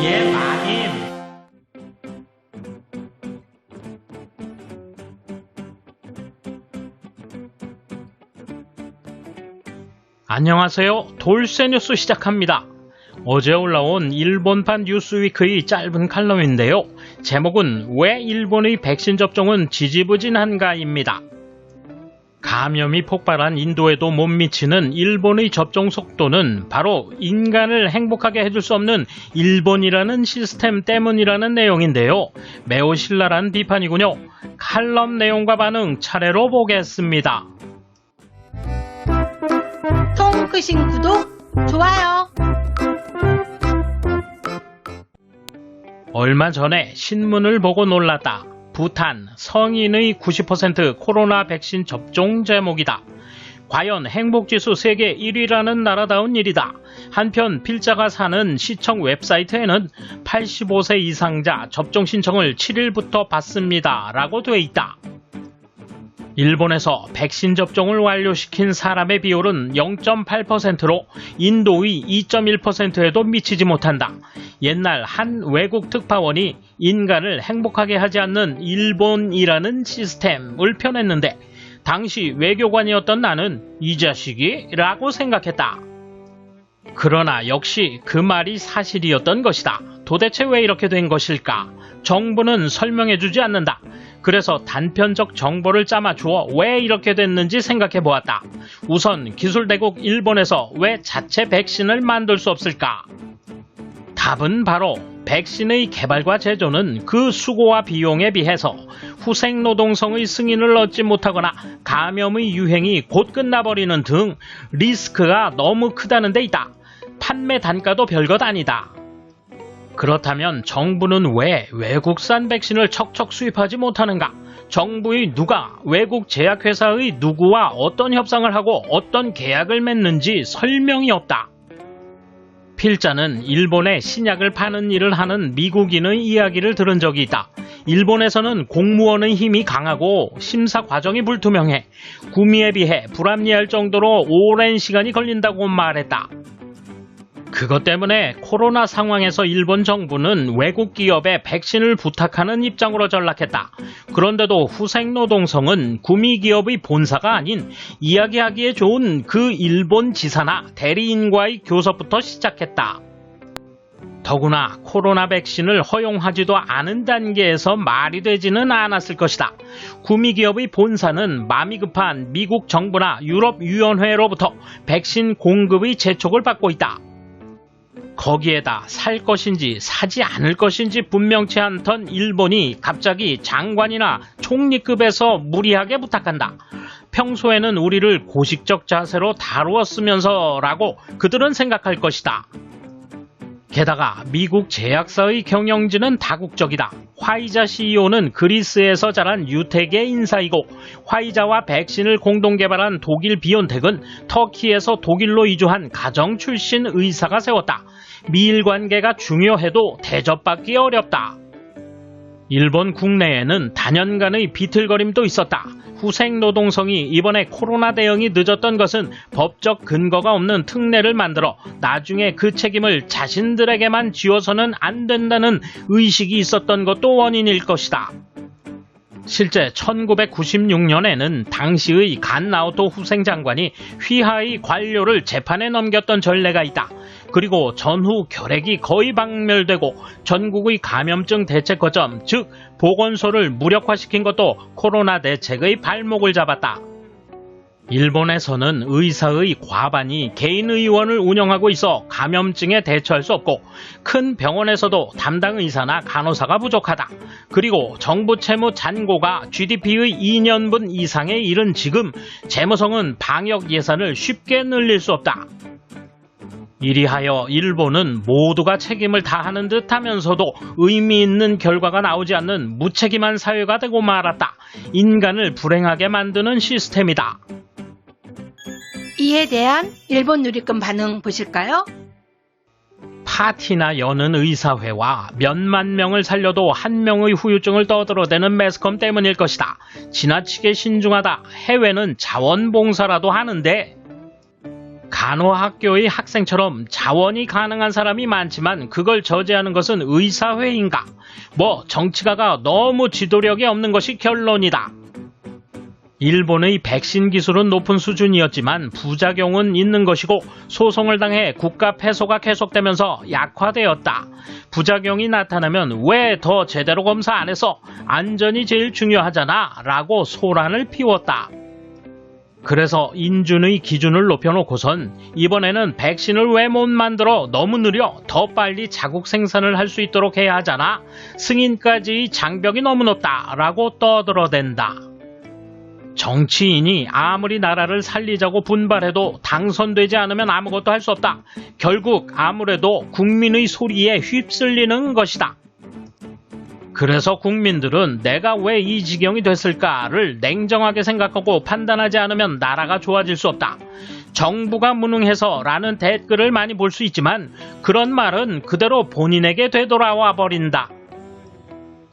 예, 마님. 안녕하세요. 돌쇠 뉴스 시작합니다. 어제 올라온 일본판 뉴스위크의 짧은 칼럼인데요. 제목은 왜 일본의 백신 접종은 지지부진한가입니다. 감염이 폭발한 인도에도 못 미치는 일본의 접종 속도는 바로 인간을 행복하게 해줄 수 없는 일본이라는 시스템 때문이라는 내용인데요. 매우 신랄한 비판이군요. 칼럼 내용과 반응 차례로 보겠습니다. 통 끄신 구독, 좋아요. 얼마 전에 신문을 보고 놀랐다. 부탄 성인의 90% 코로나 백신 접종 제목이다. 과연 행복지수 세계 1위라는 나라다운 일이다. 한편 필자가 사는 시청 웹사이트에는 85세 이상자 접종 신청을 7일부터 받습니다 라고 돼 있다. 일본에서 백신 접종을 완료시킨 사람의 비율은 0.8%로 인도의 2.1%에도 미치지 못한다. 옛날 한 외국 특파원이 인간을 행복하게 하지 않는 일본이라는 시스템을 펴냈는데 당시 외교관이었던 나는 이 자식이? 라고 생각했다. 그러나 역시 그 말이 사실이었던 것이다. 도대체 왜 이렇게 된 것일까? 정부는 설명해주지 않는다. 그래서 단편적 정보를 짜맞추어 왜 이렇게 됐는지 생각해 보았다. 우선 기술대국 일본에서 왜 자체 백신을 만들 수 없을까? 답은 바로 백신의 개발과 제조는 그 수고와 비용에 비해서 후생노동성의 승인을 얻지 못하거나 감염의 유행이 곧 끝나버리는 등 리스크가 너무 크다는 데 있다. 판매 단가도 별것 아니다. 그렇다면 정부는 왜 외국산 백신을 척척 수입하지 못하는가? 정부의 누가 외국 제약회사의 누구와 어떤 협상을 하고 어떤 계약을 맺는지 설명이 없다. 필자는 일본에 신약을 파는 일을 하는 미국인의 이야기를 들은 적이 있다. 일본에서는 공무원의 힘이 강하고 심사 과정이 불투명해 구미에 비해 불합리할 정도로 오랜 시간이 걸린다고 말했다. 그것 때문에 코로나 상황에서 일본 정부는 외국 기업에 백신을 부탁하는 입장으로 전락했다. 그런데도 후생노동성은 구미 기업의 본사가 아닌 이야기하기에 좋은 그 일본 지사나 대리인과의 교섭부터 시작했다. 더구나 코로나 백신을 허용하지도 않은 단계에서 말이 되지는 않았을 것이다. 구미 기업의 본사는 마음이 급한 미국 정부나 유럽위원회로부터 백신 공급의 재촉을 받고 있다. 거기에다 살 것인지 사지 않을 것인지 분명치 않던 일본이 갑자기 장관이나 총리급에서 무리하게 부탁한다. 평소에는 우리를 고식적 자세로 다루었으면서 라고 그들은 생각할 것이다. 게다가 미국 제약사의 경영진은 다국적이다. 화이자 CEO는 그리스에서 자란 유택의 인사이고 화이자와 백신을 공동 개발한 독일 비온텍은 터키에서 독일로 이주한 가정 출신 의사가 세웠다. 미일 관계가 중요해도 대접받기 어렵다. 일본 국내에는 단연간의 비틀거림도 있었다. 후생노동성이 이번에 코로나 대응이 늦었던 것은 법적 근거가 없는 특례를 만들어 나중에 그 책임을 자신들에게만 지워서는 안 된다는 의식이 있었던 것도 원인일 것이다. 실제 1996년에는 당시의 간나오토 후생장관이 휘하의 관료를 재판에 넘겼던 전례가 있다. 그리고 전후 결핵이 거의 박멸되고 전국의 감염증 대책 거점, 즉 보건소를 무력화시킨 것도 코로나 대책의 발목을 잡았다. 일본에서는 의사의 과반이 개인 의원을 운영하고 있어 감염증에 대처할 수 없고 큰 병원에서도 담당 의사나 간호사가 부족하다. 그리고 정부 채무 잔고가 GDP의 2년분 이상에 이른 지금 재무성은 방역 예산을 쉽게 늘릴 수 없다. 이리하여 일본은 모두가 책임을 다하는 듯 하면서도 의미 있는 결과가 나오지 않는 무책임한 사회가 되고 말았다. 인간을 불행하게 만드는 시스템이다. 이에 대한 일본 누리꾼 반응 보실까요? 파티나 여는 의사회와 몇만 명을 살려도 한 명의 후유증을 떠들어대는 매스컴 때문일 것이다. 지나치게 신중하다. 해외는 자원봉사라도 하는데 간호학교의 학생처럼 자원이 가능한 사람이 많지만 그걸 저지하는 것은 의사회의인가? 뭐 정치가가 너무 지도력이 없는 것이 결론이다. 일본의 백신 기술은 높은 수준이었지만 부작용은 있는 것이고 소송을 당해 국가 패소가 계속되면서 약화되었다. 부작용이 나타나면 왜 더 제대로 검사 안 해서 안전이 제일 중요하잖아 라고 소란을 피웠다. 그래서 인준의 기준을 높여놓고선 이번에는 백신을 왜 못 만들어 너무 느려 더 빨리 자국 생산을 할 수 있도록 해야 하잖아. 승인까지의 장벽이 너무 높다 라고 떠들어댄다. 정치인이 아무리 나라를 살리자고 분발해도 당선되지 않으면 아무것도 할 수 없다. 결국 아무래도 국민의 소리에 휩쓸리는 것이다. 그래서 국민들은 내가 왜 이 지경이 됐을까를 냉정하게 생각하고 판단하지 않으면 나라가 좋아질 수 없다. 정부가 무능해서 라는 댓글을 많이 볼 수 있지만 그런 말은 그대로 본인에게 되돌아와 버린다.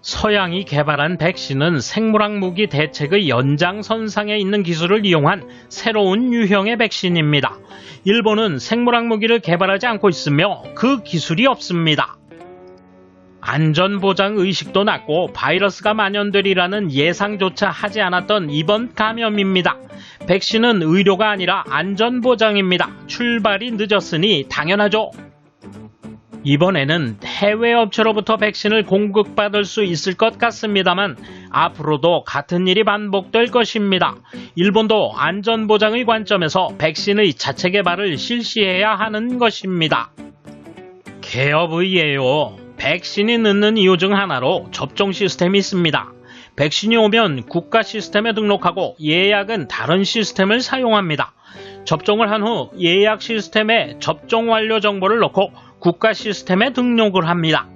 서양이 개발한 백신은 생물학 무기 대책의 연장선상에 있는 기술을 이용한 새로운 유형의 백신입니다. 일본은 생물학 무기를 개발하지 않고 있으며 그 기술이 없습니다. 안전보장 의식도 낮고 바이러스가 만연되리라는 예상조차 하지 않았던 이번 감염입니다. 백신은 의료가 아니라 안전보장입니다. 출발이 늦었으니 당연하죠. 이번에는 해외 업체로부터 백신을 공급받을 수 있을 것 같습니다만 앞으로도 같은 일이 반복될 것입니다. 일본도 안전보장의 관점에서 백신의 자체 개발을 실시해야 하는 것입니다. 개업의예요. 백신이 늦는 이유 중 하나로 접종 시스템이 있습니다. 백신이 오면 국가 시스템에 등록하고 예약은 다른 시스템을 사용합니다. 접종을 한 후 예약 시스템에 접종 완료 정보를 넣고 국가 시스템에 등록을 합니다.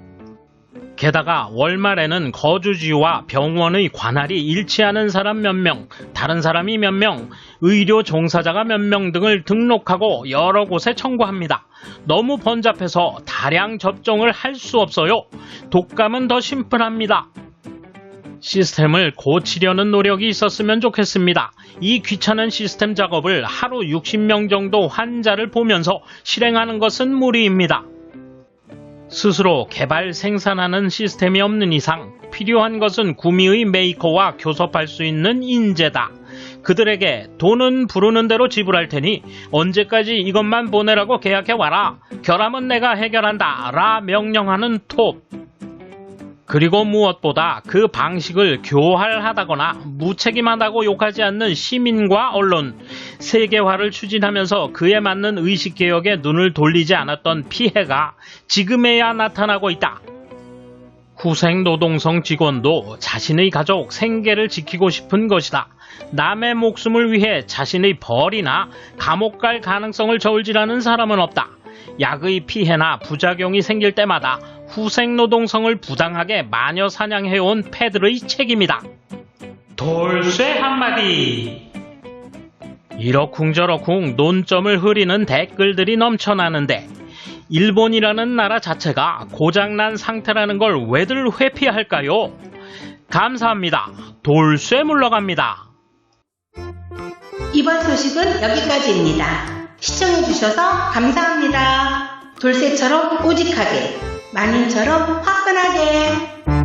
게다가 월말에는 거주지와 병원의 관할이 일치하는 사람 몇 명, 다른 사람이 몇 명, 의료 종사자가 몇 명 등을 등록하고 여러 곳에 청구합니다. 너무 번잡해서 다량 접종을 할 수 없어요. 독감은 더 심플합니다. 시스템을 고치려는 노력이 있었으면 좋겠습니다. 이 귀찮은 시스템 작업을 하루 60명 정도 환자를 보면서 실행하는 것은 무리입니다. 스스로 개발 생산하는 시스템이 없는 이상 필요한 것은 구미의 메이커와 교섭할 수 있는 인재다. 그들에게 돈은 부르는 대로 지불할 테니 언제까지 이것만 보내라고 계약해와라. 결함은 내가 해결한다. 라 명령하는 톱. 그리고 무엇보다 그 방식을 교활하다거나 무책임하다고 욕하지 않는 시민과 언론, 세계화를 추진하면서 그에 맞는 의식개혁에 눈을 돌리지 않았던 피해가 지금에야 나타나고 있다. 후생노동성 직원도 자신의 가족, 생계를 지키고 싶은 것이다. 남의 목숨을 위해 자신의 벌이나 감옥 갈 가능성을 저울질하는 사람은 없다. 약의 피해나 부작용이 생길 때마다 후생노동성을 부당하게 마녀 사냥해온 패들의 책임이다. 돌쇠 한마디. 이러쿵저러쿵 논점을 흐리는 댓글들이 넘쳐나는데 일본이라는 나라 자체가 고장난 상태라는 걸 왜들 회피할까요? 감사합니다. 돌쇠 물러갑니다. 이번 소식은 여기까지입니다. 시청해주셔서 감사합니다. 돌쇠처럼 오직하게, 마님처럼 화끈하게.